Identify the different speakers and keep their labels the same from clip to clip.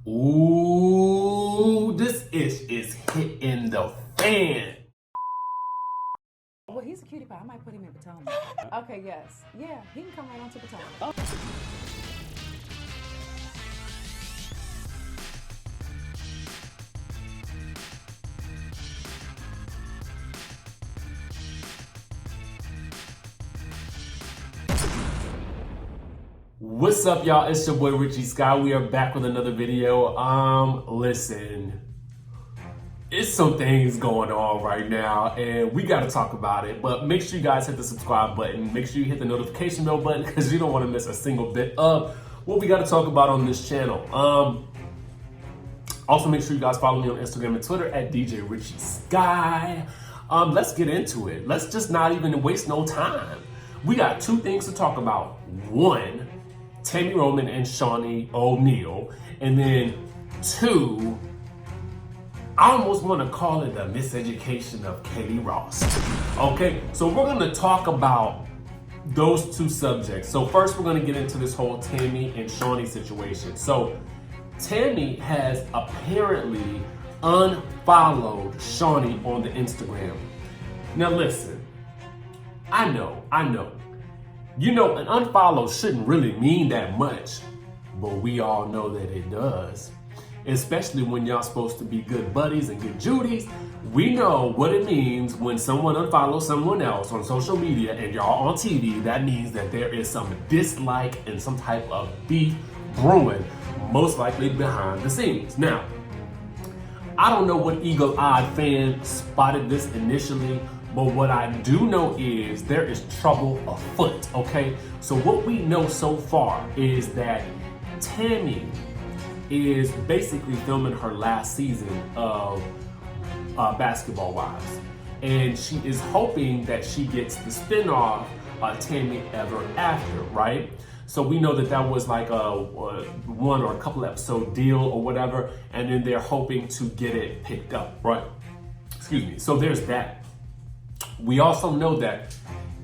Speaker 1: Ooh, this is hitting the fan.
Speaker 2: Well, he's a cutie pie. I might put him in Potomac. Okay, yes. Yeah, he can come right on to Potomac.
Speaker 1: What's up, y'all? It's your boy Richie Sky. We are back with another video. Listen, it's some things going on right now and we got to talk about it, but make sure you guys hit the subscribe button. Make sure you hit the notification bell button because you don't want to miss a single bit of what we got to talk about on this channel. Also make sure you guys follow me on Instagram and Twitter at DJ Richie Sky. Let's get into it. Let's just not even waste no time. We got two things to talk about. One, Tami and Shaunie O'Neal, and then two, I almost want to call it the miseducation of Katie Rost. Okay, so we're going to talk about those two subjects. So first we're going to get into this whole Tami and Shaunie situation. So Tami has apparently unfollowed Shaunie on the Instagram. Now listen, I know. You know, an unfollow shouldn't really mean that much, but we all know that it does. Especially when y'all supposed to be good buddies and good Judies. We know what it means when someone unfollows someone else on social media and y'all on TV. That means that there is some dislike and some type of beef brewing, most likely behind the scenes. Now, I don't know what eagle-eyed fan spotted this initially, but what I do know is there is trouble afoot, okay? So what we know so far is that Tami is basically filming her last season of Basketball Wives. And she is hoping that she gets the spinoff Tami Ever After, right? So we know that that was like a one or a couple episode deal or whatever, and then they're hoping to get it picked up, right? Excuse me. So there's that. We also know that,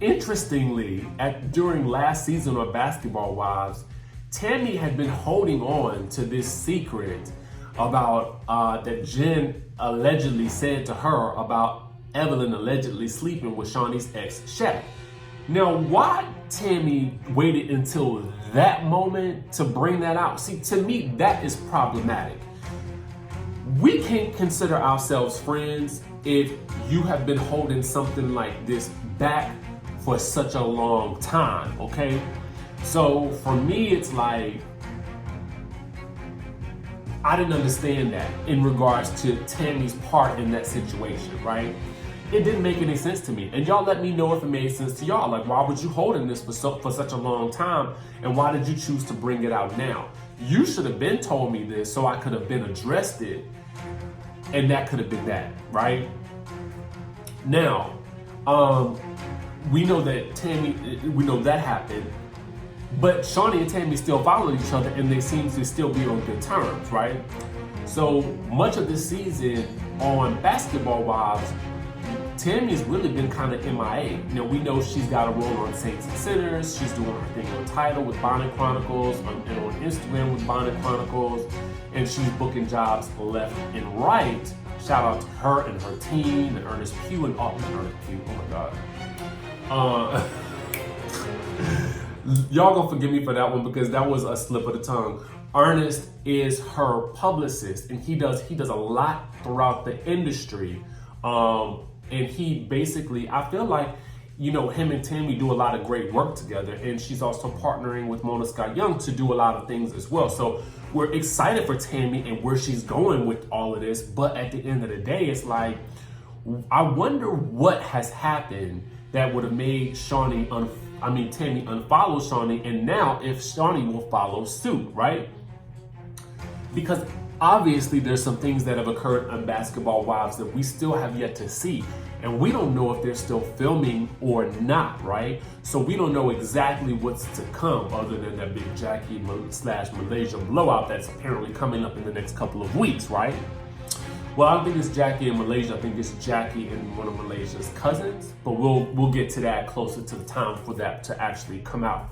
Speaker 1: interestingly, during last season of Basketball Wives, Tami had been holding on to this secret about that Jen allegedly said to her about Evelyn allegedly sleeping with Shaunie's ex, Shaq. Now, why Tami waited until that moment to bring that out? See, to me, that is problematic. We can't consider ourselves friends if you have been holding something like this back for such a long time, okay? So for me, it's like, I didn't understand that in regards to Tami's part in that situation, right? It didn't make any sense to me. And y'all let me know if it made sense to y'all. Like, why would you holding this for such a long time? And why did you choose to bring it out now? You should have been told me this so I could have been addressed it. And that could have been that, right? Now, we know that we know that happened. But Shaunie and Tami still followed each other and they seem to still be on good terms, right? So much of this season on Basketball Wives, Tami's really been kind of MIA. You know, we know she's got a role on Saints and Sinners. She's doing her thing on Tidal with Bonnet Chronicles and on Instagram with Bonnet Chronicles. And she's booking jobs left and right. Shout out to her and her team and Ernest Pugh and Ernest Pugh. Oh my God. Y'all gonna forgive me for that one because that was a slip of the tongue. Ernest is her publicist and he does a lot throughout the industry. And he basically, I feel like, you know, him and Tami do a lot of great work together, and she's also partnering with Mona Scott Young to do a lot of things as well. So we're excited for Tami and where she's going with all of this, but at the end of the day, it's like, I wonder what has happened that would have made Tami unfollow Shaunie, and now if Shaunie will follow suit, right? Because obviously there's some things that have occurred on Basketball Wives that we still have yet to see. And we don't know if they're still filming or not, right? So we don't know exactly what's to come other than that big Jackie / Malaysia blowout that's apparently coming up in the next couple of weeks, right? Well, I don't think it's Jackie in Malaysia. I think it's Jackie and one of Malaysia's cousins. But we'll get to that closer to the time for that to actually come out.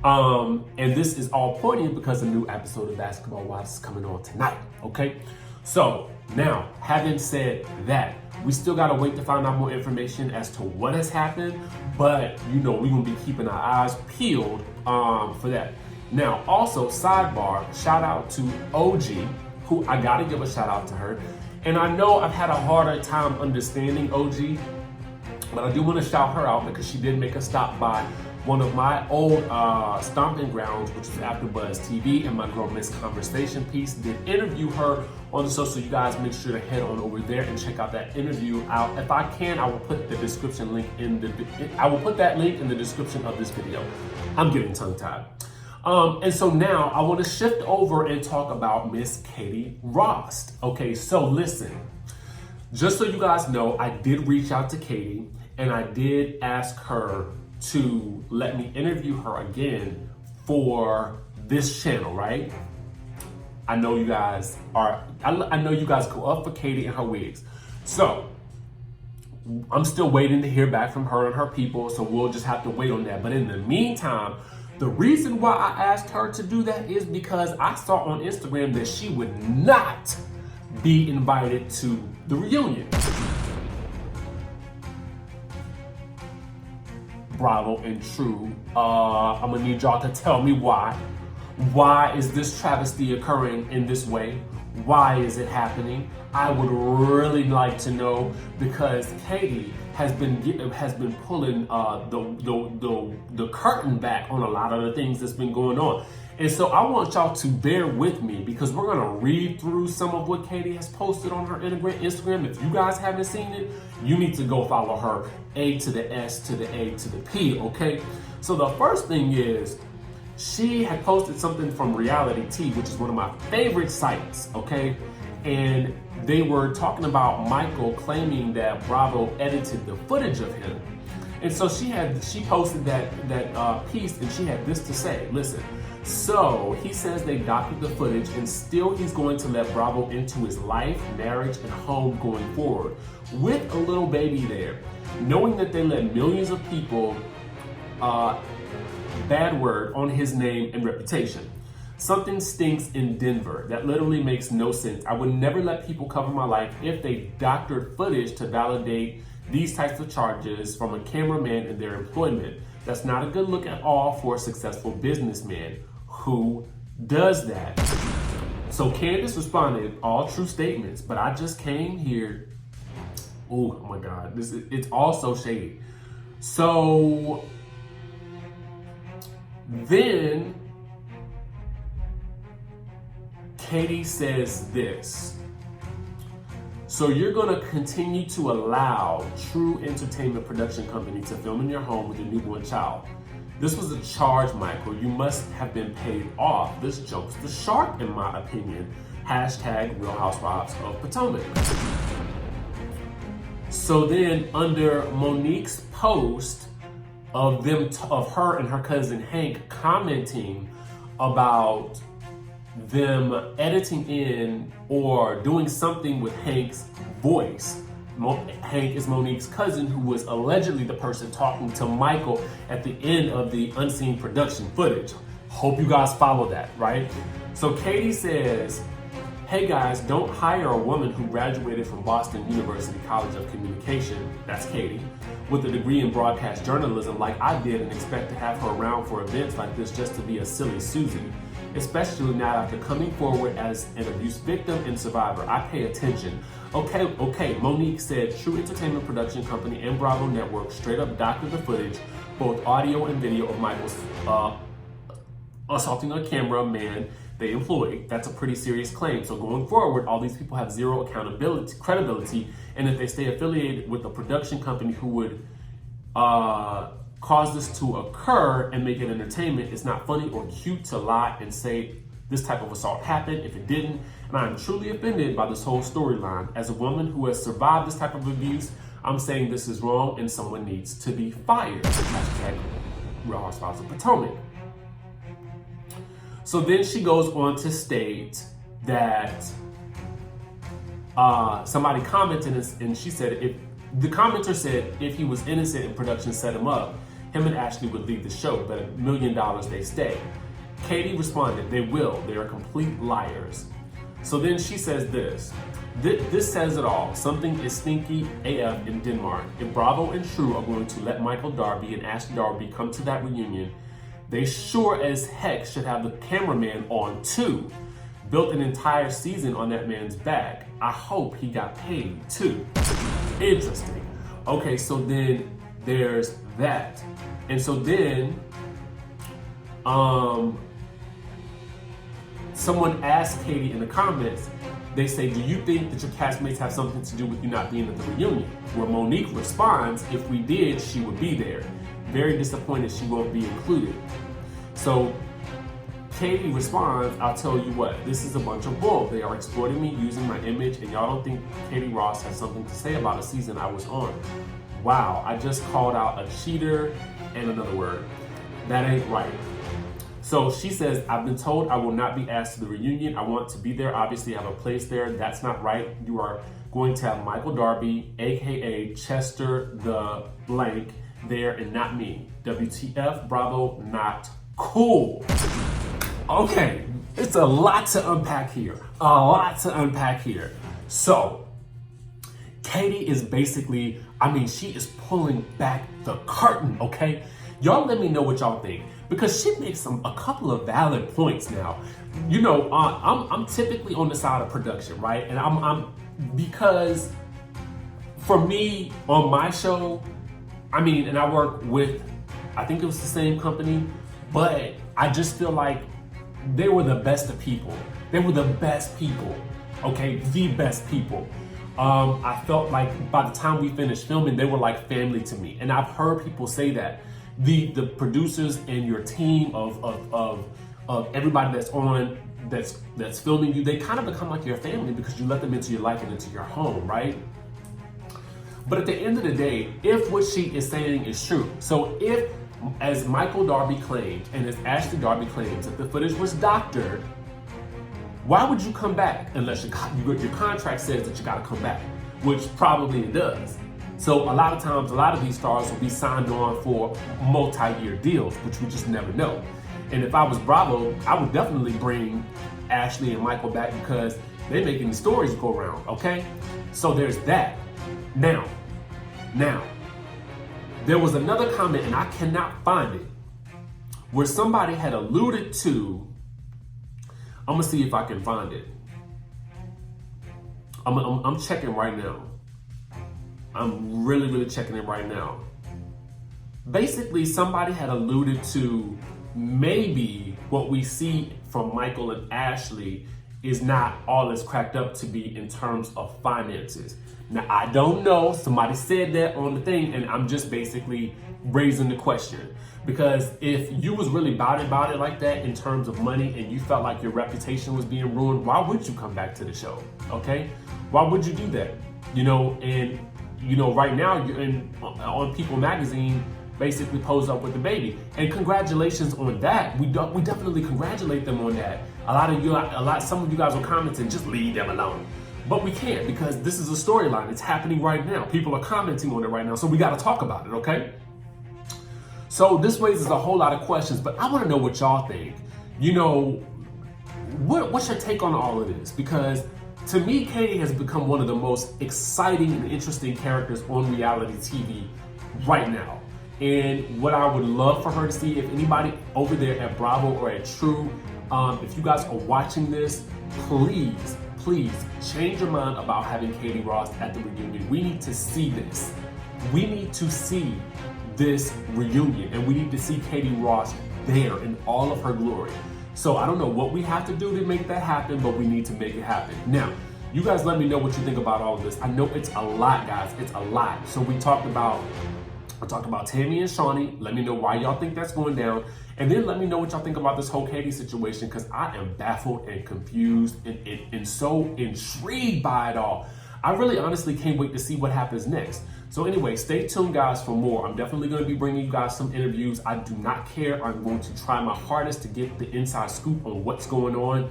Speaker 1: And this is all poignant because a new episode of Basketball Wives is coming on tonight, okay? So now, having said that, we still gotta wait to find out more information as to what has happened, but you know, we're gonna be keeping our eyes peeled for that. Now, also, sidebar, shout out to OG, who I gotta give a shout out to her. And I know I've had a harder time understanding OG, but I do wanna shout her out because she did make a stop by one of my old stomping grounds, which is AfterBuzz TV, and my Girl Miss Conversation piece. Did interview her on the show, so you guys make sure to head on over there and check out that interview. If I can, I will put the description link I will put that link in the description of this video. I'm getting tongue-tied. And so now I want to shift over and talk about Miss Katie Rost. Okay, so listen, just so you guys know, I did reach out to Katie and I did ask her to let me interview her again for this channel, right? I know you guys go up for Katie and her wigs. So I'm still waiting to hear back from her and her people, so we'll just have to wait on that. But in the meantime, the reason why I asked her to do that is because I saw on Instagram that she would not be invited to the reunion. Bravo and true. I'm gonna need y'all to tell me why. Why is this travesty occurring in this way? Why is it happening? I would really like to know, because Katie has been pulling the curtain back on a lot of the things that's been going on. And so I want y'all to bear with me, because we're gonna read through some of what Katie has posted on her Instagram. If you guys haven't seen it, you need to go follow her. A to the S to the A to the P, okay? So the first thing is, she had posted something from Reality T, which is one of my favorite sites, okay? And they were talking about Michael claiming that Bravo edited the footage of him. And so she posted that piece, and she had this to say. Listen, so he says they doctored the footage, and still he's going to let Bravo into his life, marriage, and home going forward, with a little baby there, knowing that they let millions of people bad word on his name and reputation. Something stinks in Denver. That literally makes no sense. I would never let people cover my life if they doctored footage to validate these types of charges from a cameraman in their employment. That's not a good look at all for a successful businessman who does that. So Candace responded, all true statements, but I just came here. Oh my God, it's all so shady. So then Katie says this. So you're gonna continue to allow True Entertainment Production Company to film in your home with a newborn child. This was a charge, Michael. You must have been paid off. This jumps the shark, in my opinion. Hashtag Real Housewives of Potomac. So then under Monique's post of her and her cousin Hank commenting about them editing in or doing something with Hank's voice. Hank is Monique's cousin, who was allegedly the person talking to Michael at the end of the unseen production footage. Hope you guys follow that, right? So Katie says, hey guys, don't hire a woman who graduated from Boston University College of Communication, that's Katie, with a degree in broadcast journalism like I did, and expect to have her around for events like this just to be a silly Susie. Especially now after coming forward as an abuse victim and survivor. I pay attention. Okay, Monique said True Entertainment Production Company and Bravo Network straight up doctored the footage, both audio and video, of Michael's assaulting a cameraman they employed. That's a pretty serious claim. So going forward, all these people have zero credibility, and if they stay affiliated with a production company who would cause this to occur and make it entertainment, it's not funny or cute to lie and say this type of assault happened if it didn't. And I am truly offended by this whole storyline. As a woman who has survived this type of abuse, I'm saying this is wrong and someone needs to be fired. Hashtag Real Housewives of Potomac. So then she goes on to state that somebody commented, and she said, if the commenter said if he was innocent and production set him up, him and Ashley would leave the show, but $1 million they stay. Katie responded, they will. They are complete liars. So then she says this. This says it all. Something is stinky AF in Denmark. If Bravo and True are going to let Michael Darby and Ashley Darby come to that reunion, they sure as heck should have the cameraman on too. Built an entire season on that man's back. I hope he got paid too. Interesting. Okay, so then there's that. And so then, someone asked Katie in the comments, they say, do you think that your castmates have something to do with you not being at the reunion? Where Monique responds, if we did, she would be there. Very disappointed she won't be included. So Katie responds, I'll tell you what, this is a bunch of bull. They are exploiting me using my image, and y'all don't think Katie Rost has something to say about a season I was on. Wow, I just called out a cheater and another word. That ain't right. So she says, I've been told I will not be asked to the reunion. I want to be there. Obviously, I have a place there. That's not right. You are going to have Michael Darby, AKA Chester the blank, there and not me. WTF, Bravo, not cool. Okay, it's a lot to unpack here. So, Katie is basically, she is pulling back the curtain, okay? Y'all let me know what y'all think, because she makes a couple of valid points now. You know, I'm typically on the side of production, right? And I'm because for me on my show, and I work with, I think it was the same company, but I just feel like they were the best of people. They were the best people, okay? The best people. I felt like by the time we finished filming, they were like family to me. And I've heard people say that. The producers and your team of everybody that's filming you, they kind of become like your family because you let them into your life and into your home, right? But at the end of the day, if what she is saying is true, so if, as Michael Darby claimed and as Ashley Darby claims, that the footage was doctored, why would you come back unless your contract says that you got to come back, which probably it does. So a lot of times, a lot of these stars will be signed on for multi-year deals, which we just never know. And if I was Bravo, I would definitely bring Ashley and Michael back because they're making the stories go around, okay? So there's that. Now, there was another comment, and I cannot find it, where somebody had alluded to, I'm gonna see if I can find it. I'm checking right now. I'm really checking it right now. Basically, somebody had alluded to maybe what we see from Michael and Ashley is not all it's cracked up to be in terms of finances. Now, I don't know. Somebody said that on the thing, and I'm just basically raising the question. Because if you was really about it like that in terms of money and you felt like your reputation was being ruined, why would you come back to the show, okay? Why would you do that? Right now you're on People Magazine, basically posed up with the baby. And congratulations on that. We definitely congratulate them on that. Some of you guys are commenting, just leave them alone. But we can't, because this is a storyline. It's happening right now. People are commenting on it right now, so we got to talk about it, okay? So this raises a whole lot of questions, but I want to know what y'all think. What's your take on all of this? Because to me, Katie has become one of the most exciting and interesting characters on reality TV right now. And what I would love for her to see, if anybody over there at Bravo or at True, if you guys are watching this, please change your mind about having Katie Rost at the reunion. We need to see this. We need to see this reunion, and we need to see Katie Rost there in all of her glory. So I don't know what we have to do to make that happen, but we need to make it happen. Now, you guys let me know what you think about all of this. I know it's a lot, guys. It's a lot. So I talked about Tami and Shaunie. Let me know why y'all think that's going down. And then let me know what y'all think about this whole Katie situation, because I am baffled and confused and so intrigued by it all. I really honestly can't wait to see what happens next. So anyway, stay tuned, guys, for more. I'm definitely going to be bringing you guys some interviews. I do not care. I'm going to try my hardest to get the inside scoop on what's going on.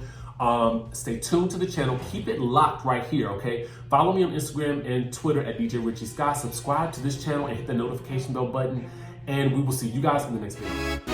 Speaker 1: Stay tuned to the channel. Keep it locked right here, okay? Follow me on Instagram and Twitter at DJ Richie Scott. Subscribe to this channel and hit the notification bell button. And we will see you guys in the next video.